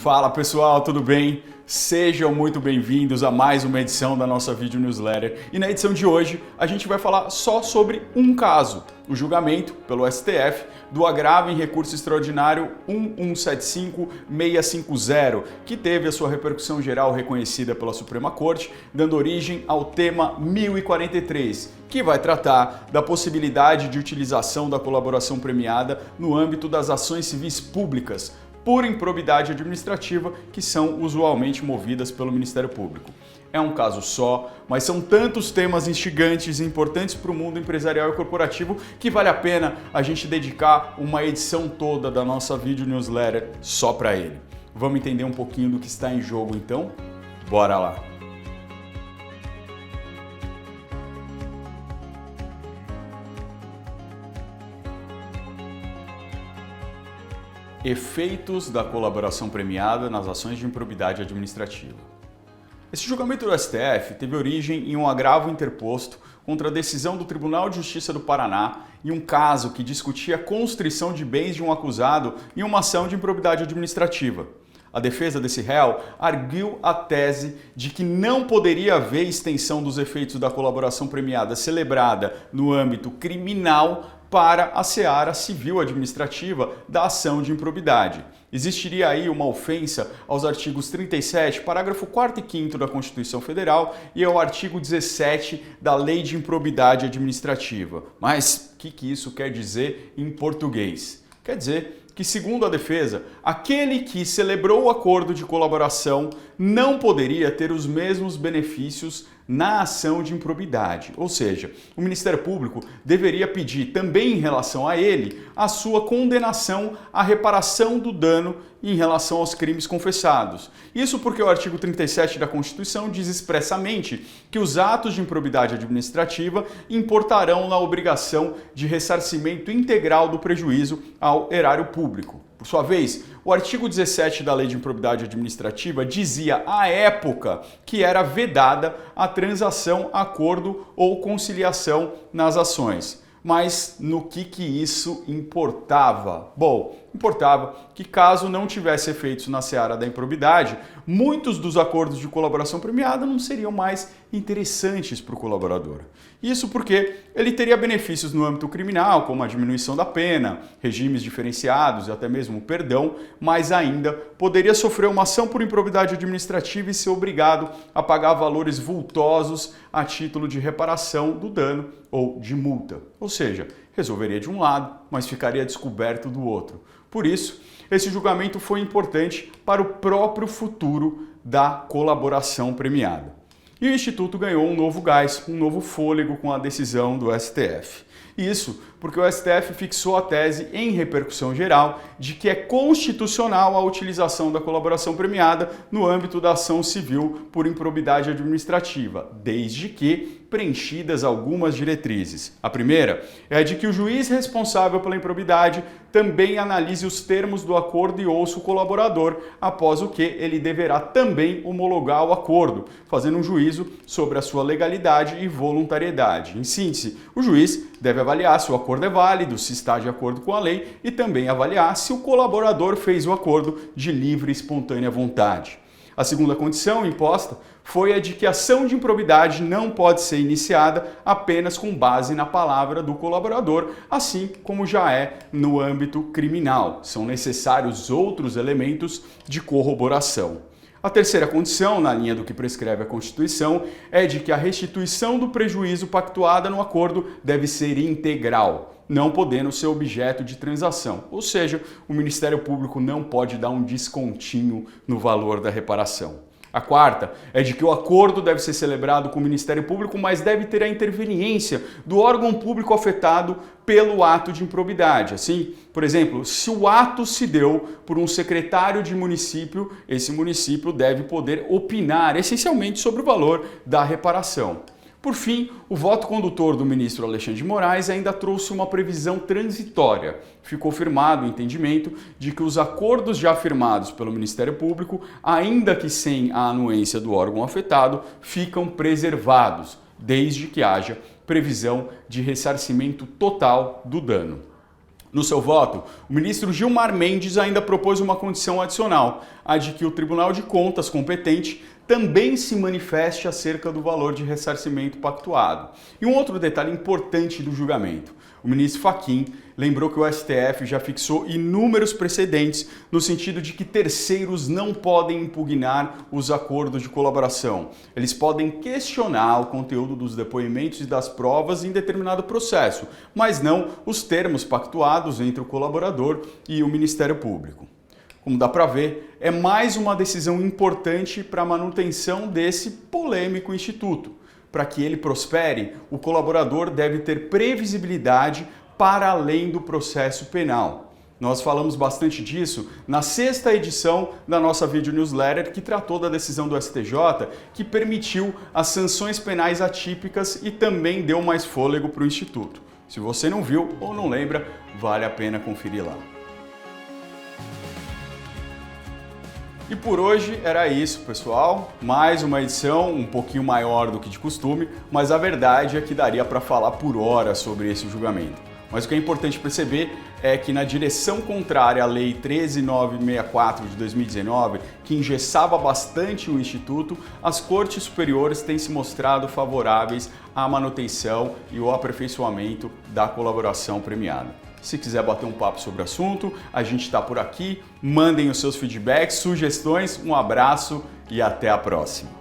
Fala pessoal, tudo bem? Sejam muito bem-vindos a mais uma edição da nossa vídeo newsletter. E na edição de hoje a gente vai falar só sobre um caso, o julgamento pelo STF do agravo em recurso extraordinário 1175650, que teve a sua repercussão geral reconhecida pela Suprema Corte, dando origem ao tema 1043, que vai tratar da possibilidade de utilização da colaboração premiada no âmbito das ações civis públicas por improbidade administrativa, que são usualmente movidas pelo Ministério Público. É um caso só, mas são tantos temas instigantes e importantes para o mundo empresarial e corporativo que vale a pena a gente dedicar uma edição toda da nossa vídeo newsletter só para ele. Vamos entender um pouquinho do que está em jogo então? Bora lá! Efeitos da colaboração premiada nas ações de improbidade administrativa. Esse julgamento do STF teve origem em um agravo interposto contra a decisão do Tribunal de Justiça do Paraná em um caso que discutia a constrição de bens de um acusado em uma ação de improbidade administrativa. A defesa desse réu arguiu a tese de que não poderia haver extensão dos efeitos da colaboração premiada celebrada no âmbito criminal para a seara civil administrativa da ação de improbidade. Existiria aí uma ofensa aos artigos 37, parágrafo 4º e 5º da Constituição Federal e ao artigo 17 da Lei de Improbidade Administrativa. Mas o que isso quer dizer em português? Quer dizer que, segundo a defesa, aquele que celebrou o acordo de colaboração não poderia ter os mesmos benefícios na ação de improbidade. Ou seja, o Ministério Público deveria pedir também em relação a ele a sua condenação à reparação do dano em relação aos crimes confessados. Isso porque o artigo 37 da Constituição diz expressamente que os atos de improbidade administrativa importarão na obrigação de ressarcimento integral do prejuízo ao erário público. Por sua vez, o artigo 17 da Lei de Improbidade Administrativa dizia à época que era vedada a transação, acordo ou conciliação nas ações. Mas no que isso importava? Bom, importava que caso não tivesse efeitos na seara da improbidade, muitos dos acordos de colaboração premiada não seriam mais interessantes para o colaborador. Isso porque ele teria benefícios no âmbito criminal, como a diminuição da pena, regimes diferenciados e até mesmo o perdão, mas ainda poderia sofrer uma ação por improbidade administrativa e ser obrigado a pagar valores vultosos a título de reparação do dano ou de multa. Ou seja, resolveria de um lado, mas ficaria descoberto do outro. Por isso, esse julgamento foi importante para o próprio futuro da colaboração premiada. E o Instituto ganhou um novo gás, um novo fôlego com a decisão do STF. Isso porque o STF fixou a tese em repercussão geral de que é constitucional a utilização da colaboração premiada no âmbito da ação civil por improbidade administrativa, desde que preenchidas algumas diretrizes. A primeira é a de que o juiz responsável pela improbidade também analise os termos do acordo e ouça o colaborador, após o que ele deverá também homologar o acordo, fazendo um juízo sobre a sua legalidade e voluntariedade. Em síntese, o juiz deve avaliar se o acordo é válido, se está de acordo com a lei e também avaliar se o colaborador fez o acordo de livre e espontânea vontade. A segunda condição imposta foi a de que a ação de improbidade não pode ser iniciada apenas com base na palavra do colaborador, assim como já é no âmbito criminal. São necessários outros elementos de corroboração. A terceira condição, na linha do que prescreve a Constituição, é de que a restituição do prejuízo pactuada no acordo deve ser integral, não podendo ser objeto de transação. Ou seja, o Ministério Público não pode dar um descontinho no valor da reparação. A quarta é de que o acordo deve ser celebrado com o Ministério Público, mas deve ter a interveniência do órgão público afetado pelo ato de improbidade. Assim, por exemplo, se o ato se deu por um secretário de município, esse município deve poder opinar essencialmente sobre o valor da reparação. Por fim, o voto condutor do ministro Alexandre de Moraes ainda trouxe uma previsão transitória. Ficou firmado o entendimento de que os acordos já firmados pelo Ministério Público, ainda que sem a anuência do órgão afetado, ficam preservados, desde que haja previsão de ressarcimento total do dano. No seu voto, o ministro Gilmar Mendes ainda propôs uma condição adicional, a de que o Tribunal de Contas competente também se manifeste acerca do valor de ressarcimento pactuado. E um outro detalhe importante do julgamento: o ministro Fachin lembrou que o STF já fixou inúmeros precedentes no sentido de que terceiros não podem impugnar os acordos de colaboração. Eles podem questionar o conteúdo dos depoimentos e das provas em determinado processo, mas não os termos pactuados entre o colaborador e o Ministério Público. Como dá para ver, é mais uma decisão importante para a manutenção desse polêmico instituto. Para que ele prospere, o colaborador deve ter previsibilidade para além do processo penal. Nós falamos bastante disso na 6ª edição da nossa video newsletter, que tratou da decisão do STJ, que permitiu as sanções penais atípicas e também deu mais fôlego para o Instituto. Se você não viu ou não lembra, vale a pena conferir lá. E por hoje era isso, pessoal. Mais uma edição um pouquinho maior do que de costume, mas a verdade é que daria para falar por horas sobre esse julgamento. Mas o que é importante perceber é que na direção contrária à Lei 13.964 de 2019, que engessava bastante o Instituto, as Cortes Superiores têm se mostrado favoráveis à manutenção e ao aperfeiçoamento da colaboração premiada. Se quiser bater um papo sobre o assunto, a gente está por aqui. Mandem os seus feedbacks, sugestões, um abraço e até a próxima.